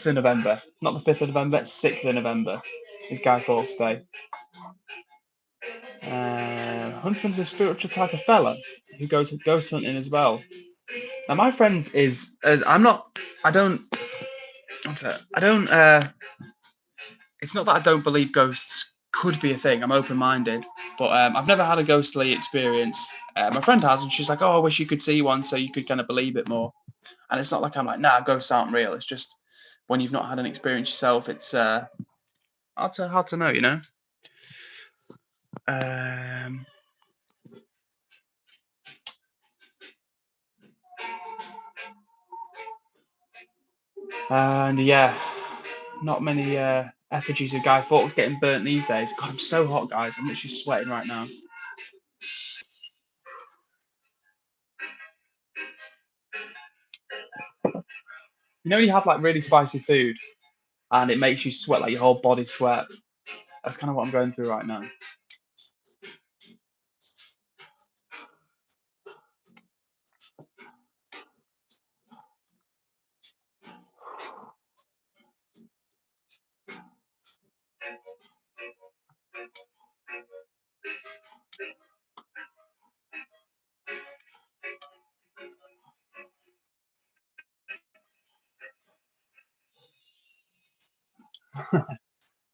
of November, not the 5th of November, 6th of November is Guy Fawkes Day. Huntsman's a spiritual type of fella who goes ghost hunting as well. Now, my friends is I'm not. I don't. I don't. It's not that I don't believe ghosts could be a thing. I'm open-minded, but I've never had a ghostly experience. My friend has, and she's like, "Oh, I wish you could see one, so you could kind of believe it more." And it's not like I'm like, "Nah, ghosts aren't real." It's just when you've not had an experience yourself, it's hard to know, you know. Um, and yeah, not many effigies of Guy Fawkes getting burnt these days. God, I'm so hot, guys. I'm literally sweating right now. You know, when you have like really spicy food and it makes you sweat, like your whole body sweat. That's kind of what I'm going through right now.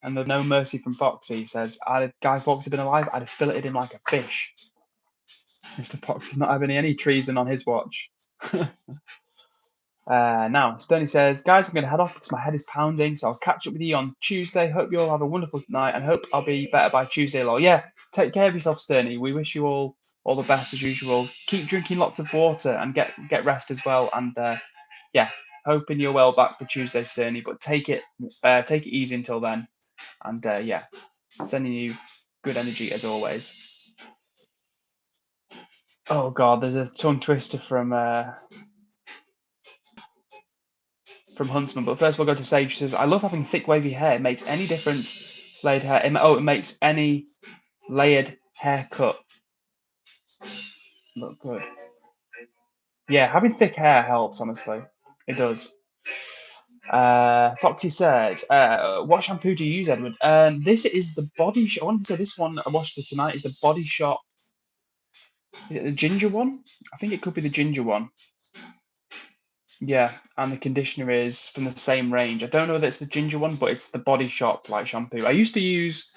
And there's no mercy from Foxy. He says, if Guy Fawkes had been alive, I'd have filleted him like a fish. Mr. Fox is not having any treason on his watch. Now, Stoney says, guys, I'm going to head off because my head is pounding, so I'll catch up with you on Tuesday. Hope you all have a wonderful night and hope I'll be better by Tuesday, lol. Yeah, take care of yourself, Stoney. We wish you all the best as usual. Keep drinking lots of water and get rest as well. And yeah, hoping you're well back for Tuesday, Stoney. But take it easy until then. And yeah, sending you good energy as always. Oh God, there's a tongue twister from Huntsman. But first we'll go to Sage. She says, I love having thick wavy hair. It makes any difference. Layered hair. It makes any layered haircut look good. Yeah, having thick hair helps, honestly. It does. Foxy says, what shampoo do you use, Edward? This is the Body Shop. I wanted to say this one I washed for tonight is the Body Shop. Is it the ginger one? I think it could be the ginger one. Yeah, and the conditioner is from the same range. I don't know whether it's the ginger one, but it's the Body Shop like shampoo. I used to use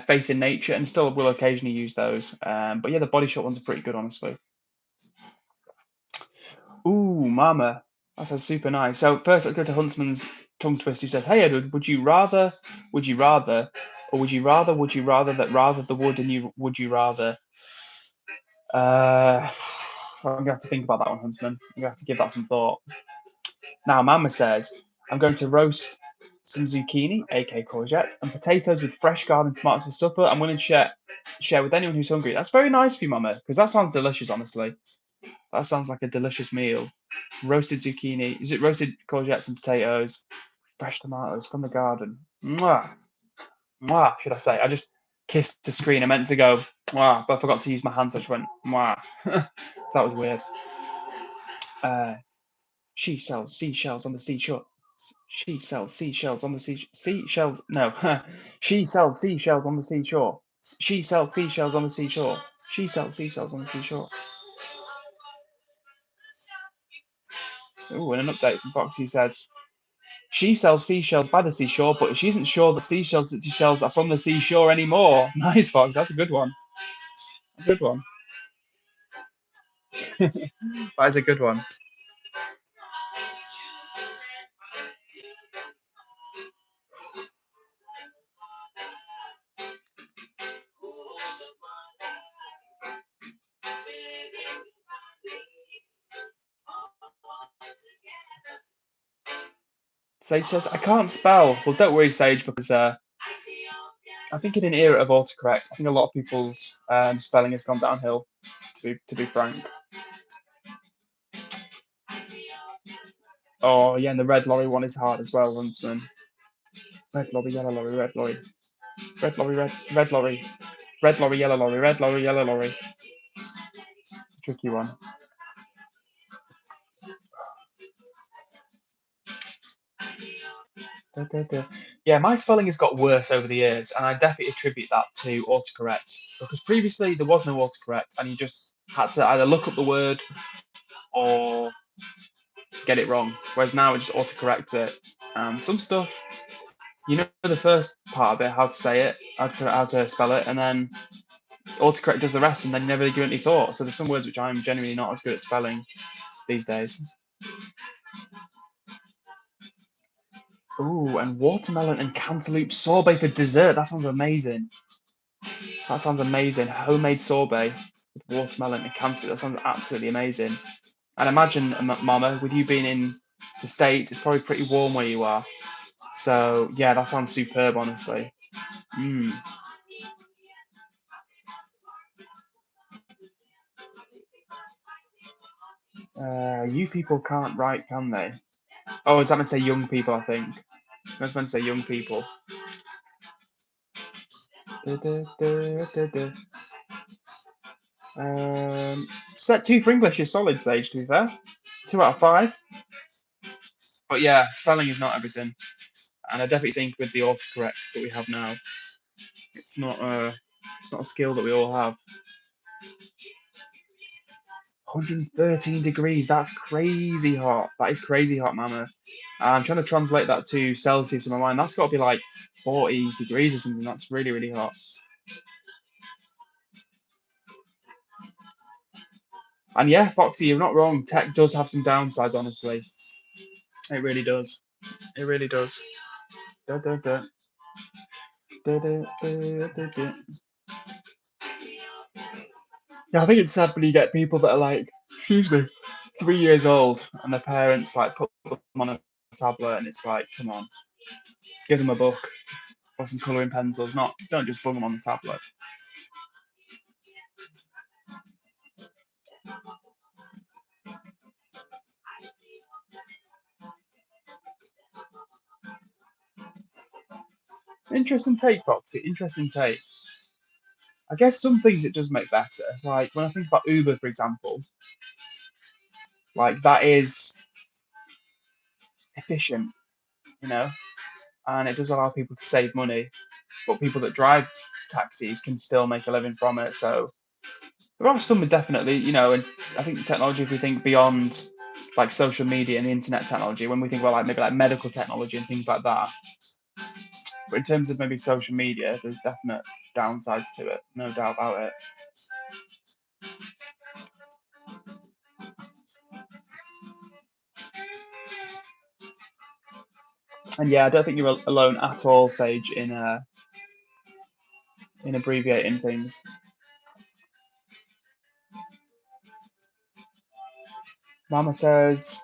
Faith in Nature and still will occasionally use those. But yeah, the Body Shop ones are pretty good, honestly. Ooh, mama. That sounds super nice. So first let's go to Huntsman's tongue twist who says, hey Edward, would you rather, or would you rather that rather the wood and you would you rather? I'm gonna have to think about that one, Huntsman. I'm gonna have to give that some thought. Now mama says, I'm going to roast some zucchini, aka courgettes, and potatoes with fresh garden tomatoes for supper. I'm willing to share with anyone who's hungry. That's very nice for you, mama, because that sounds delicious, honestly. That sounds like a delicious meal. Roasted zucchini. Is it roasted courgettes and potatoes? Fresh tomatoes from the garden. Mwah. Mwah, should I say? I just kissed the screen. I meant to go Wow, but I forgot to use my hand, so I just went wow. So that was weird. Uh, she sells seashells on the seashore. She sells seashells on the seashells. No, she sells seashells on the seashore. She sells seashells on the seashore. She sells seashells on the seashore. Ooh, and an update from Foxy says she sells seashells by the seashore, but she isn't sure the seashells that she sells are from the seashore anymore. Nice, Fox. That's a good one. That's a good one. That is a good one. Sage says, I can't spell. Well, don't worry, Sage, because I think in an era of autocorrect, I think a lot of people's spelling has gone downhill, to be frank. Oh, yeah, and the red lorry one is hard as well, Huntsman. Red lorry, yellow lorry, red lorry. Red lorry, red lorry. Red lorry, yellow lorry, red lorry, yellow lorry. Tricky one. Da, da, da. Yeah, my spelling has got worse over the years, and I definitely attribute that to autocorrect. Because previously there was no autocorrect, and you just had to either look up the word or get it wrong. Whereas now it just autocorrects it. Some stuff, you know the first part of it, how to say it, how to spell it, and then autocorrect does the rest, and then you never give it any thought. So there's some words which I'm genuinely not as good at spelling these days. Ooh, and watermelon and cantaloupe sorbet for dessert. That sounds amazing. That sounds amazing. Homemade sorbet with watermelon and cantaloupe. That sounds absolutely amazing. And imagine, Mama, with you being in the States, it's probably pretty warm where you are. So yeah, that sounds superb, honestly. Mm. You people can't write, can they? Oh, is that meant to say young people? I think that's meant to say young people. Da, da, da, da, da. Set two for English is solid, Sage. To be fair, 2 out of 5. But yeah, spelling is not everything, and I definitely think with the autocorrect that we have now, it's not a skill that we all have. 113 degrees. That's crazy hot. That is crazy hot, Mama. I'm trying to translate that to Celsius in my mind. That's got to be like 40 degrees or something. That's really, really hot. And yeah, Foxy, you're not wrong. Tech does have some downsides, honestly. It really does. It really does. Da, da, da. Da, da, da, da, da. Yeah, I think it's sad when you get people that are like, excuse me, 3 years old, and their parents like put them on a tablet, and it's like, come on, give them a book or some colouring pencils. Not don't just bung them on the tablet. Interesting take, Foxy. Interesting take. I guess some things it does make better. Like when I think about Uber, for example, like that is efficient, you know, and it does allow people to save money. But people that drive taxis can still make a living from it. So there are some definitely, and I think technology, if we think beyond like social media and the internet technology, when we think about like maybe like medical technology and things like that, but in terms of maybe social media, there's definite downsides to it, no doubt about it. And yeah, I don't think you're alone at all, Sage, in abbreviating things. Mama says,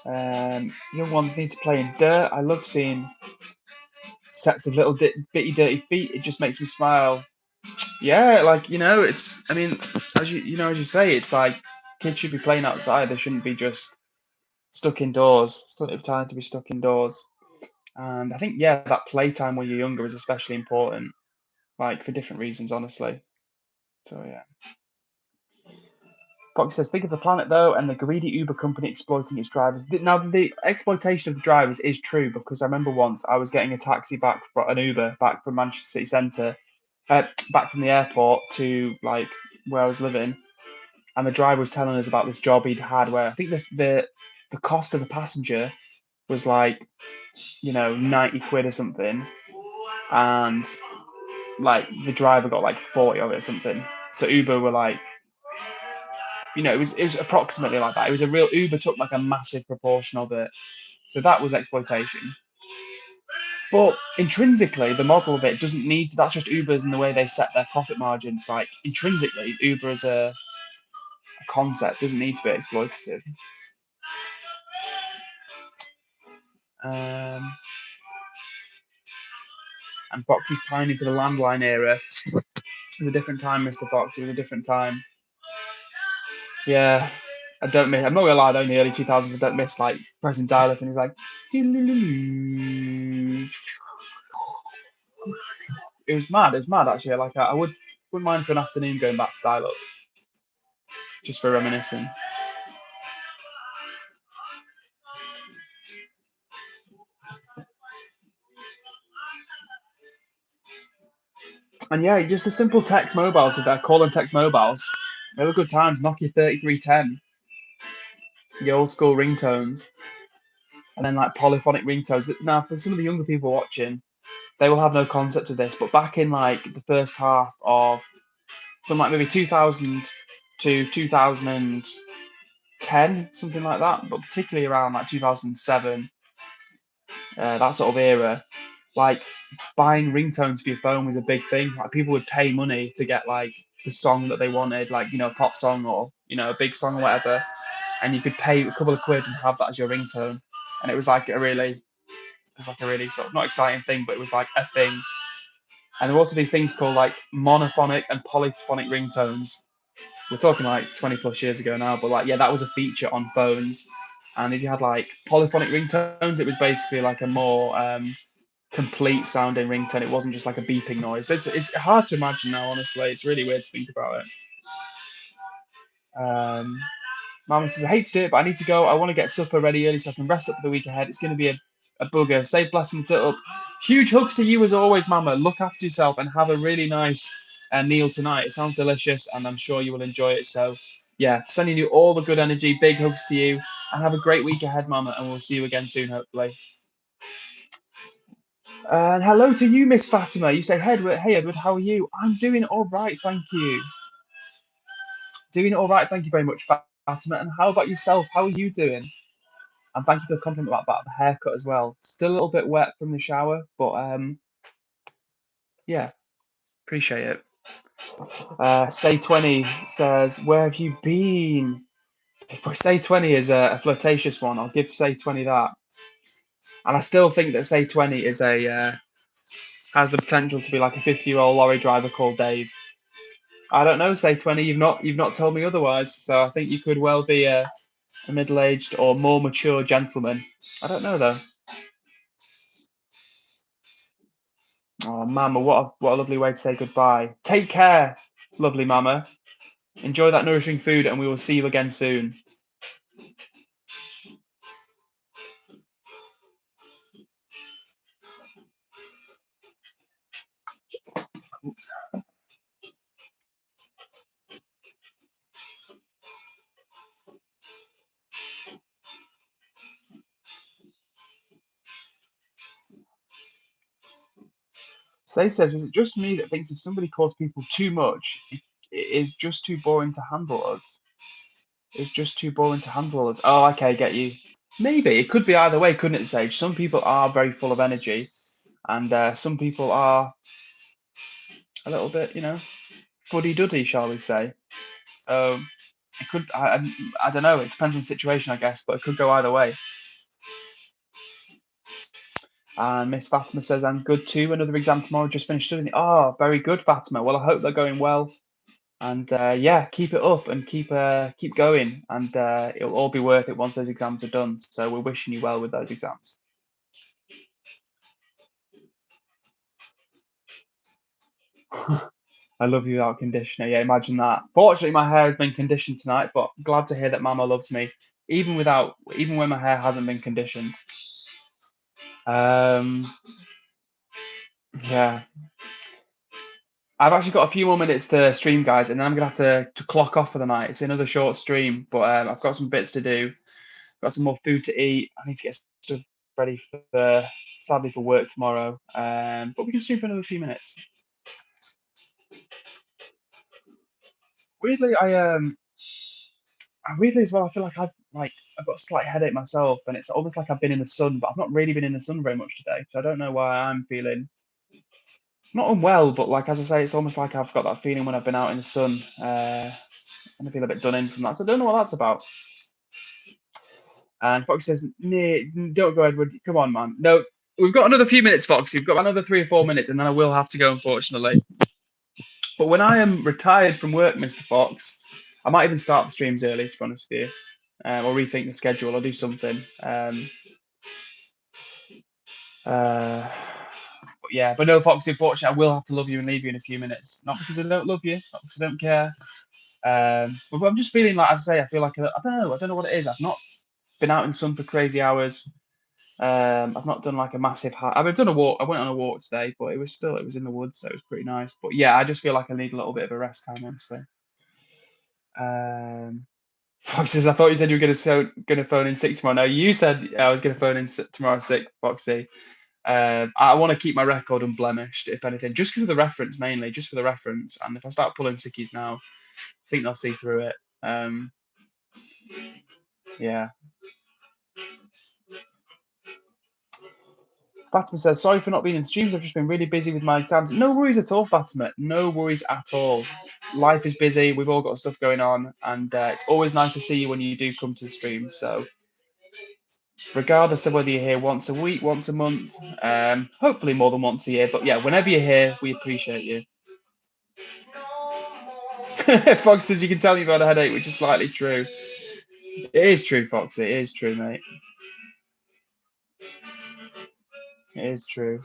young ones need to play in dirt. I love seeing sets of little bitty dirty feet. It just makes me smile. Yeah, like it's. I mean, as you say, it's like kids should be playing outside. They shouldn't be just stuck indoors. It's plenty of time to be stuck indoors. And I think yeah, that playtime when you're younger is especially important. Like for different reasons, honestly. So yeah. Fox says, think of the planet though, and the greedy Uber company exploiting its drivers. Now, the exploitation of the drivers is true, because I remember once I was getting a taxi back for an Uber back from Manchester City Centre, back from the airport to like where I was living, and the driver was telling us about this job he'd had where I think the cost of the passenger was like 90 quid or something, and like the driver got like 40 of it or something. So Uber were like, it was approximately like that. It was a real Uber took like a massive proportion of it. So that was exploitation. But intrinsically, the model of it doesn't need to. That's just Uber's and the way they set their profit margins. Like intrinsically, Uber as a concept doesn't need to be exploitative. Um, and Foxy's pining for the landline era. It was a different time, Mr. Fox. It was a different time. Yeah, I don't miss. I'm not gonna lie. Though, in the early 2000s, I don't miss like pressing dial-up and it's like. It was mad. It was mad actually. Like I wouldn't mind for an afternoon going back to dial-up, just for reminiscing. And yeah, just the simple text mobiles with their call and text mobiles. They were good times. Nokia 3310, the old school ringtones, and then like polyphonic ringtones. Now, for some of the younger people watching, they will have no concept of this. But back in like the first half of from like maybe 2000 to 2010, something like that, but particularly around like 2007, that sort of era, like buying ringtones for your phone was a big thing. Like people would pay money to get like the song that they wanted, like a pop song or a big song or whatever, and you could pay a couple of quid and have that as your ringtone. And it was like a really sort of not exciting thing, but it was like a thing. And there were also these things called like monophonic and polyphonic ringtones. We're talking like 20 plus years ago now, but like, yeah, that was a feature on phones. And if you had like polyphonic ringtones, it was basically like a more complete sounding ringtone. It wasn't just like a beeping noise. It's hard to imagine now, honestly. It's really weird to think about it. Mama says, I hate to do it, but I need to go. I want to get supper ready early so I can rest up for the week ahead. It's going to be a bugger. Save bless me up. Huge hugs to you as always, Mama. Look after yourself and have a really nice meal tonight. It sounds delicious and I'm sure you will enjoy it. So, yeah, sending you all the good energy. Big hugs to you and have a great week ahead, Mama. And we'll see you again soon, hopefully. And hello to you, Miss Fatima. You say, hey, Edward, how are you? I'm doing all right, thank you. Doing all right, thank you very much, Fatima. And how about yourself? How are you doing? And thank you for the compliment about the haircut as well. Still a little bit wet from the shower, but yeah, appreciate it. Say 20 says, where have you been? If Say 20 is a flirtatious one, I'll give Say 20 that. And I still think that Say 20 is has the potential to be like a 50-year-old lorry driver called Dave. I don't know, Say 20. You've not told me otherwise, so I think you could well be a middle-aged or more mature gentleman. I don't know though. Oh, Mama, what a lovely way to say goodbye. Take care, lovely Mama. Enjoy that nourishing food, and we will see you again soon. Oops. Safe says, is it just me that thinks if somebody calls people too much, it is just too boring to handle us? It's just too boring to handle us. Oh, okay, get you. Maybe. It could be either way, couldn't it, Sage? Some people are very full of energy, and some people are a little bit, fuddy-duddy, shall we say. So it could, I don't know, it depends on the situation, I guess, but it could go either way. And Miss Fatima says, I'm good too. Another exam tomorrow, just finished studying. Oh, very good, Fatima. Well, I hope they're going well. And yeah, keep it up and keep going. And it'll all be worth it once those exams are done. So we're wishing you well with those exams. I love you without conditioner. Yeah, imagine that. Fortunately, my hair has been conditioned tonight, but glad to hear that Mama loves me, even when my hair hasn't been conditioned. Um, yeah, I've actually got a few more minutes to stream, guys, and then I'm gonna have to clock off for the night. It's another short stream, but I've got some bits to do. Got some more food to eat. I need to get stuff ready for sadly for work tomorrow. But we can stream for another few minutes. Weirdly, weirdly as well, I feel I've got a slight headache myself, and it's almost like I've been in the sun, but I've not really been in the sun very much today. So I don't know why I'm feeling not unwell, but like as I say, it's almost like I've got that feeling when I've been out in the sun, and I feel a bit done in from that. So I don't know what that's about. And Fox says, don't go, Edward. Come on, man. No, we've got another few minutes, Fox. We've got another 3 or 4 minutes, and then I will have to go, unfortunately. But when I am retired from work, Mr. Fox, I might even start the streams early, to be honest with you, or rethink the schedule or do something. But yeah, but no, Foxy, unfortunately, I will have to love you and leave you in a few minutes. Not because I don't love you, not because I don't care. But I'm just feeling like, as I say, I feel like I don't know what it is. I've not been out in the sun for crazy hours. I've not done like a massive hike. I've done a walk. I went on a walk today, but it was in the woods, so it was pretty nice. But yeah, I just feel like I need a little bit of a rest time, honestly. Foxes, I thought you said you were going to phone in sick tomorrow. No, you said I was going to phone in tomorrow sick, Foxy. I want to keep my record unblemished, if anything, just for the reference mainly, just for the reference. And if I start pulling sickies now, I think they'll see through it. Yeah. Fatima says, sorry for not being in streams. I've just been really busy with my exams. No worries at all, Fatima. No worries at all. Life is busy. We've all got stuff going on. And it's always nice to see you when you do come to the streams. So regardless of whether you're here once a week, once a month, hopefully more than once a year. But yeah, whenever you're here, we appreciate you. Fox says you can tell you've had a headache, which is slightly true. It is true, Fox. It is true, mate. It is true.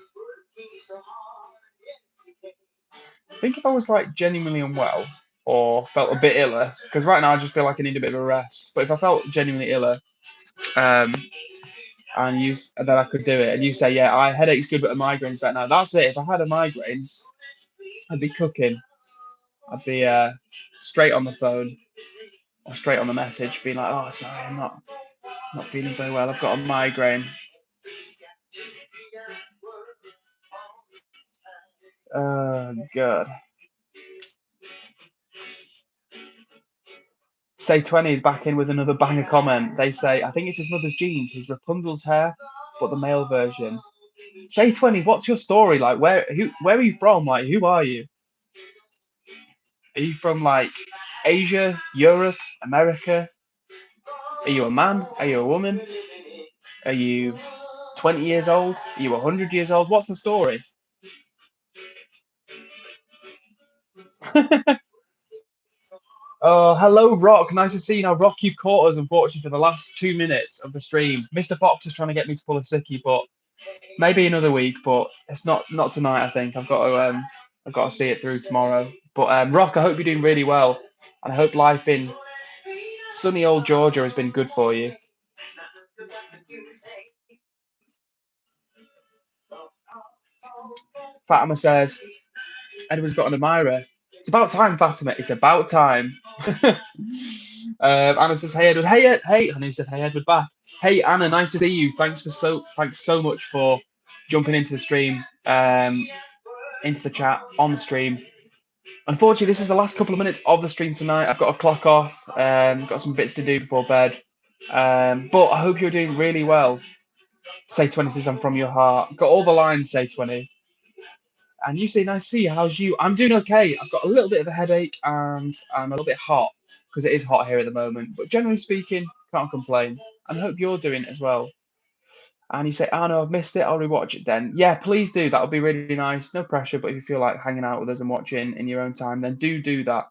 I think if I was like genuinely unwell or felt a bit iller, because right now I just feel like I need a bit of a rest. But if I felt genuinely iller, and then I could do it, and you say, yeah, I headache's good, but a migraine's better now. That's it. If I had a migraine, I'd be cooking. I'd be straight on the phone or straight on the message, being like, oh, sorry, I'm not feeling very well. I've got a migraine. God. Say 20 is back in with another banger comment. They say, I think it's his mother's genes, his Rapunzel's hair, but the male version. Say 20, what's your story? Like, where are you from? Like, who are you? Are you from like Asia, Europe, America? Are you a man? Are you a woman? Are you 20 years old? Are you 100 years old? What's the story? Oh, hello, Rock. Nice to see you. Now, Rock, you've caught us, unfortunately, for the last 2 minutes of the stream. Mr. Fox is trying to get me to pull a sickie, but maybe another week. But it's not tonight. I think I've got to see it through tomorrow. But Rock, I hope you're doing really well, and I hope life in sunny old Georgia has been good for you. Fatima says, Edward's got an admirer. It's about time, Fatima. It's about time. Anna says, "Hey Edward, hey Ed, hey." And he said, "Hey Edward, back." Hey Anna, nice to see you. Thanks so much for jumping into the stream, into the chat on the stream. Unfortunately, this is the last couple of minutes of the stream tonight. I've got a clock off. Got some bits to do before bed. But I hope you're doing really well. Say 20 says, I'm from your heart. Got all the lines, say 20. And you say, nice to see you. How's you? I'm doing okay. I've got a little bit of a headache and I'm a little bit hot because it is hot here at the moment. But generally speaking, can't complain. And I hope you're doing it as well. And you say, oh no, I've missed it. I'll rewatch it then. Yeah, please do. That would be really nice. No pressure. But if you feel like hanging out with us and watching in your own time, then do that.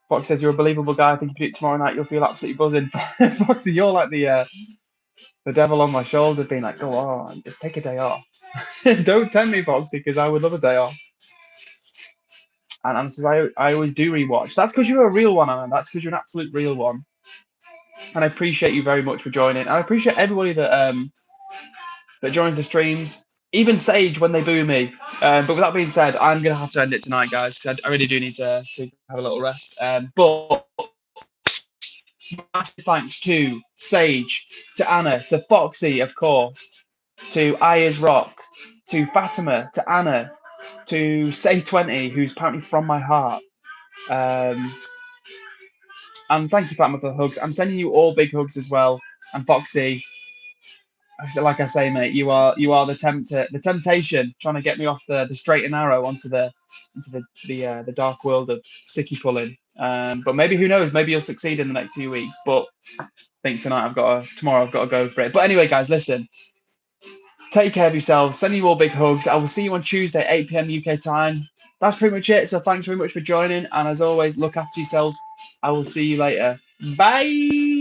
Fox says, you're a believable guy. I think if you do it tomorrow night, you'll feel absolutely buzzing. Foxy, you're like the the devil on my shoulder being like, go on, just take a day off. Don't tempt me, Foxy, because I would love a day off. And says, I always do rewatch. That's because you're a real one, Anna. That's because you're an absolute real one. And I appreciate you very much for joining. I appreciate everybody that joins the streams, even Sage when they boo me. But with that being said, I'm going to have to end it tonight, guys, because I really do need to have a little rest. But massive thanks to Sage, to Anna, to Foxy, of course, to Ayers Rock, to Fatima, to Anna, to Say20, who's apparently from my heart. And thank you, Fatima, for the hugs. I'm sending you all big hugs as well. And Foxy, like I say, mate, you are the temptation, trying to get me off the straight and narrow onto the dark world of sicky pulling. But maybe, who knows? Maybe you'll succeed in the next few weeks. But I think tomorrow I've got to go for it. But anyway, guys, listen. Take care of yourselves. Send you all big hugs. I will see you on Tuesday, 8 p.m. UK time. That's pretty much it. So thanks very much for joining. And as always, look after yourselves. I will see you later. Bye.